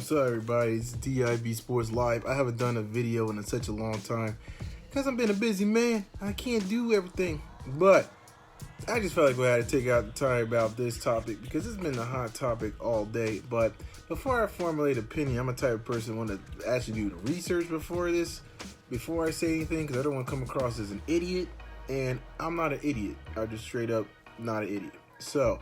What's up, everybody? It's DIB Sports Live. I haven't done a video in such a long time because I've been a busy man. I can't do everything, but I just felt like we had to take out the time about this topic because it's been a hot topic all day. But before I formulate an opinion, I'm a type of person who want to actually do the research before I say anything, because I don't want to come across as an idiot, and I'm not an idiot. I'm just straight up not an idiot. So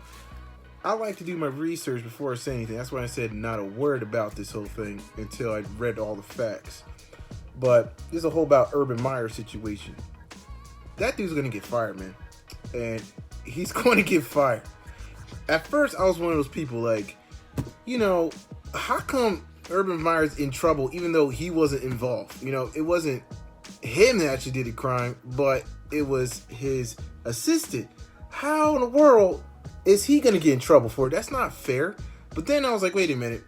I like to do my research before I say anything. That's why I said not a word about this whole thing until I read all the facts. But there's a whole about Urban Meyer situation. That dude's going to get fired, man. And he's going to get fired. At first, I was one of those people like, how come Urban Meyer's in trouble even though he wasn't involved? It wasn't him that actually did the crime, but it was his assistant. How in the world is he going to get in trouble for it? That's not fair. But then I was like, wait a minute.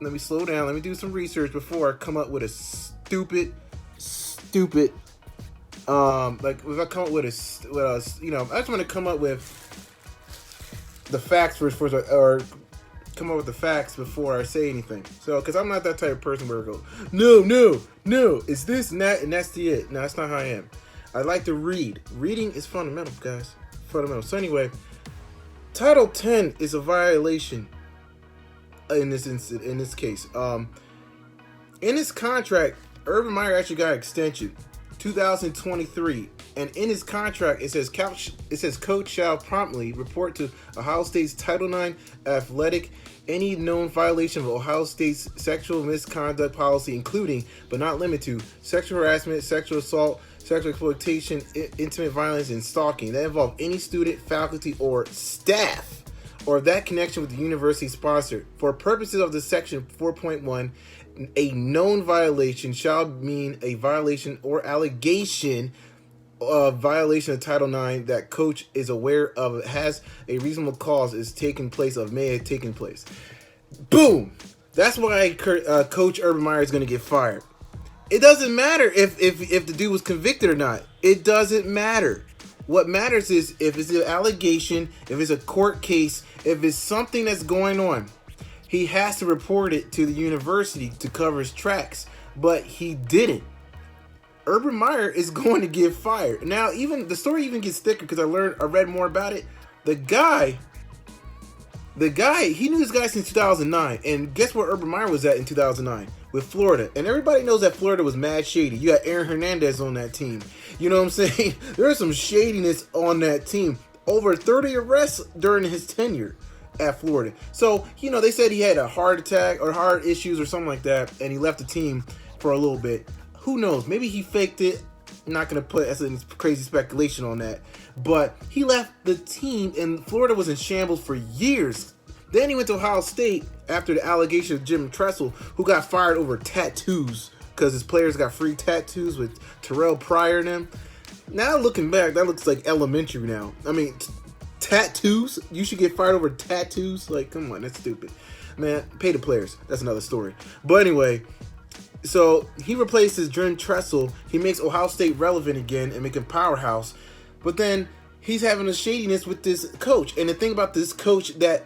Let me slow down. Let me do some research before I come up with a stupid, like if I come up with I just want to come up with the facts first, or come up with the facts before I say anything. So, because I'm not that type of person where I go, no, it's this and that, and that's it. No, that's not how I am. I like to read. Reading is fundamental, guys. Fundamental. So anyway, Title 10 is a violation in this case. In his contract, Urban Meyer actually got an extension, 2023, and in his contract it says coach shall promptly report to Ohio State's Title IX athletic any known violation of Ohio State's sexual misconduct policy, including but not limited to sexual harassment, sexual assault, sexual exploitation, intimate violence, and stalking that involve any student, faculty, or staff, or that connection with the university sponsor. For purposes of the section 4.1, a known violation shall mean a violation or allegation of violation of Title IX that coach is aware of, has a reasonable cause is taking place of may have taken place. Boom! That's why Coach Urban Meyer is going to get fired. It doesn't matter if the dude was convicted or not. It doesn't matter. What matters is if it's an allegation, if it's a court case, if it's something that's going on. He has to report it to the university to cover his tracks, but he didn't. Urban Meyer is going to get fired. Now, even the story even gets thicker because I read more about it. The guy, he knew this guy since 2009, and guess where Urban Meyer was at in 2009? With Florida. And everybody knows that Florida was mad shady. You got Aaron Hernandez on that team. You know what I'm saying? There's some shadiness on that team. Over 30 arrests during his tenure at Florida. So, they said he had a heart attack or heart issues or something like that, and he left the team for a little bit. Who knows? Maybe he faked it. I'm not going to put any crazy speculation on that. But he left the team, and Florida was in shambles for years. Then he went to Ohio State after the allegation of Jim Tressel, who got fired over tattoos because his players got free tattoos with Terrell Pryor in them. Now looking back, that looks like elementary now. I mean, tattoos? You should get fired over tattoos? Like, come on, that's stupid. Man, pay the players. That's another story. But anyway, so he replaces Jim Tressel. He makes Ohio State relevant again and make him powerhouse. But then he's having a shadiness with this coach. And the thing about this coach that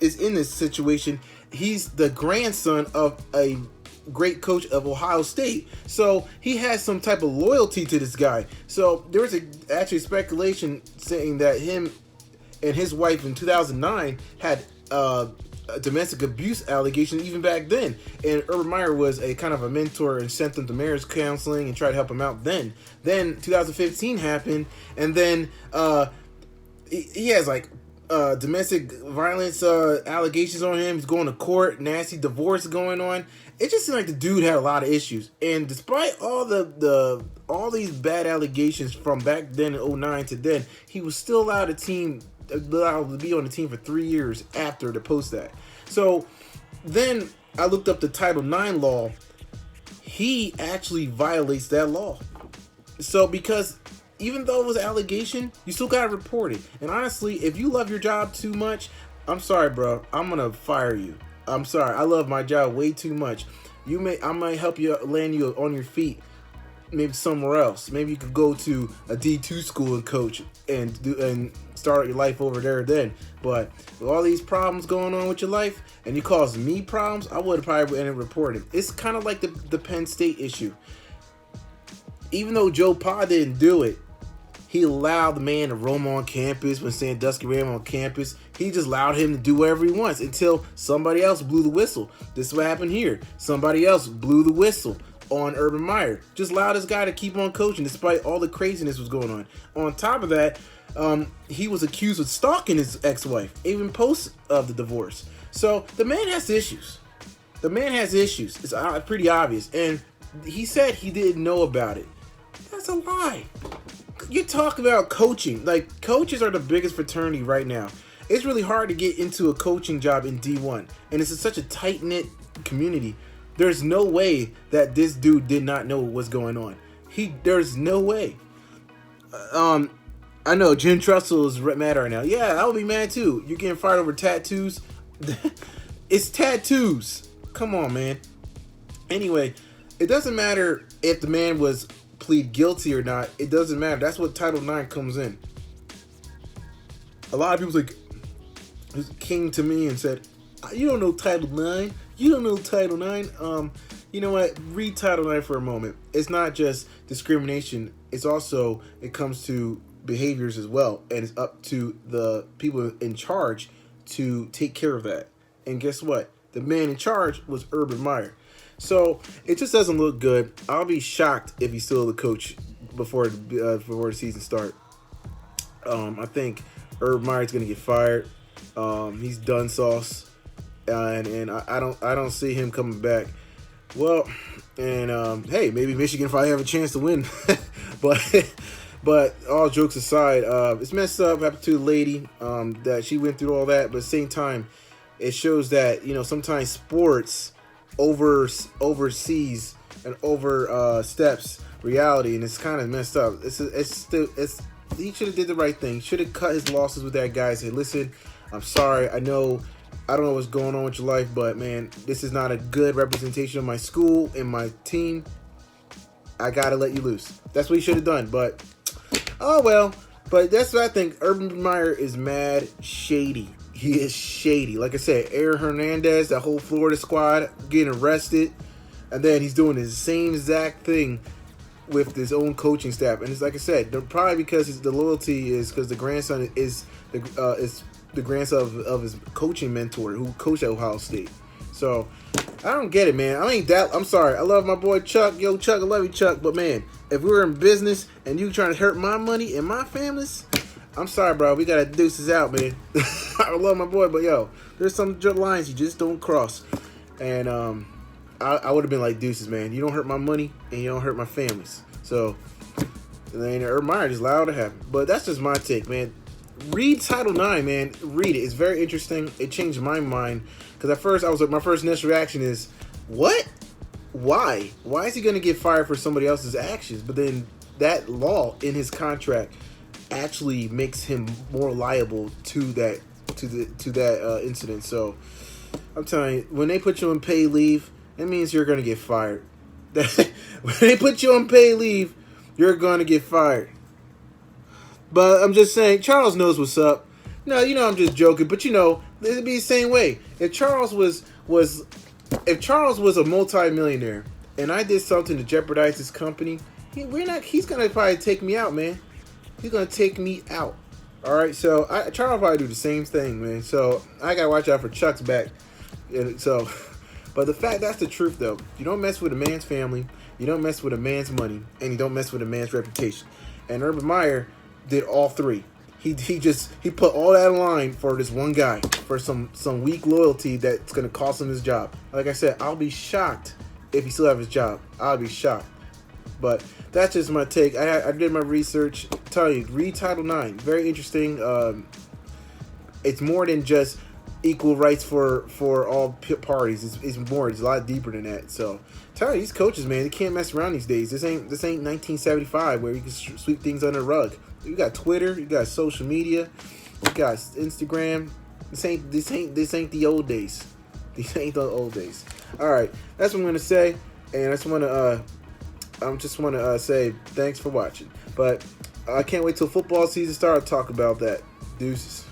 is in this situation, he's the grandson of a great coach of Ohio State, so he has some type of loyalty to this guy. So there was actually speculation saying that him and his wife in 2009 had a domestic abuse allegation even back then, and Urban Meyer was a kind of a mentor and sent them to marriage counseling and tried to help him out. Then 2015 happened, and then he has like domestic violence allegations on him. He's going to court, nasty divorce going on. It just seemed like the dude had a lot of issues. And despite all all these bad allegations from back then in 2009 to then, he was still allowed to be on the team for 3 years after the post that. So then I looked up the Title IX law. He actually violates that law. So because even though it was an allegation, you still gotta report it. And honestly, if you love your job too much, I'm sorry, bro. I'm gonna fire you. I'm sorry. I love my job way too much. I might help you land you on your feet maybe somewhere else. Maybe you could go to a D2 school and coach and start your life over there then. But with all these problems going on with your life, and you cause me problems, I would have probably ended up reporting. It's kind of like the Penn State issue. Even though Joe Pa didn't do it, he allowed the man to roam on campus when Sandusky ran on campus. He just allowed him to do whatever he wants until somebody else blew the whistle. This is what happened here. Somebody else blew the whistle on Urban Meyer. Just allowed this guy to keep on coaching despite all the craziness was going on. On top of that, he was accused of stalking his ex-wife, even post of the divorce. So the man has issues. The man has issues. It's pretty obvious. And he said he didn't know about it. That's a lie. You talk about coaching. Like, coaches are the biggest fraternity right now. It's really hard to get into a coaching job in D1. And it's such a tight-knit community. There's no way that this dude did not know what's going on. There's no way. I know Jim Tressel is mad right now. Yeah, I would be mad too. You're getting fired over tattoos. It's tattoos. Come on, man. Anyway, it doesn't matter if the man was plead guilty or not. It doesn't matter. That's what Title IX comes in. A lot of people came to me and said, "You don't know Title IX. You don't know Title IX." You know what? Read Title IX for a moment. It's not just discrimination. It's also, it comes to behaviors as well, and it's up to the people in charge to take care of that. And guess what? The man in charge was Urban Meyer. So it just doesn't look good. I'll be shocked if he's still the coach before the season start. I think Urban Meyer's gonna get fired. He's done sauce, and I don't see him coming back. Well, and hey, maybe Michigan finally have a chance to win, but all jokes aside, it's messed up. Happened to the lady that she went through all that, but at the same time, it shows that, you know, sometimes sports oversees and oversteps reality, and it's kind of messed up. He should have did the right thing. Should have cut his losses with that guy and said, "Listen, I'm sorry. I don't know what's going on with your life, but man, this is not a good representation of my school and my team. I gotta let you loose." That's what he should have done. But oh well. But that's what I think. Urban Meyer is mad shady. He is shady. Like I said, Aaron Hernandez, that whole Florida squad getting arrested, and then he's doing the same exact thing with his own coaching staff. And it's like I said, probably because the loyalty is because the grandson is the grandson of his coaching mentor who coached at Ohio State. So I don't get it, man. I'm sorry. I love my boy Chuck. Yo, Chuck, I love you, Chuck. But man, if we were in business and you trying to hurt my money and my family's, I'm sorry, bro. We gotta deuce this out, man. I love my boy, but yo, there's some lines you just don't cross. And I would have been like, deuces, man. You don't hurt my money and you don't hurt my families. So, then Urban Meyer just allowed to happen. But that's just my take, man. Read Title IX, man. Read it. It's very interesting. It changed my mind because at first my first initial reaction is, what? Why? Why is he gonna get fired for somebody else's actions? But then that law in his contract actually makes him more liable to that incident. So I'm telling you, when they put you on paid leave, it means you're gonna get fired. When they put you on paid leave, you're gonna get fired. But I'm just saying, Charles knows what's up. No, you know I'm just joking, but you know it'd be the same way. If Charles was a multi-millionaire and I did something to jeopardize his company, he's gonna probably take me out, man. He's gonna take me out. All right, so Charles probably do the same thing, man. So I gotta watch out for Chuck's back. And so, but that's the truth, though. You don't mess with a man's family, you don't mess with a man's money, and you don't mess with a man's reputation. And Urban Meyer did all three. He put all that in line for this one guy for some weak loyalty that's gonna cost him his job. Like I said, I'll be shocked if he still have his job. I'll be shocked. But that's just my take. I did my research. Tell you, read Title IX. Very interesting. It's more than just equal rights for all parties. It's more. It's a lot deeper than that. So tell you, these coaches, man, they can't mess around these days. This ain't 1975 where you can sweep things under the rug. You got Twitter. You got social media. You got Instagram. This ain't the old days. These ain't the old days. All right, that's what I'm gonna say, and I just want to I just want to say thanks for watching. But I can't wait till football season starts to talk about that. Deuces.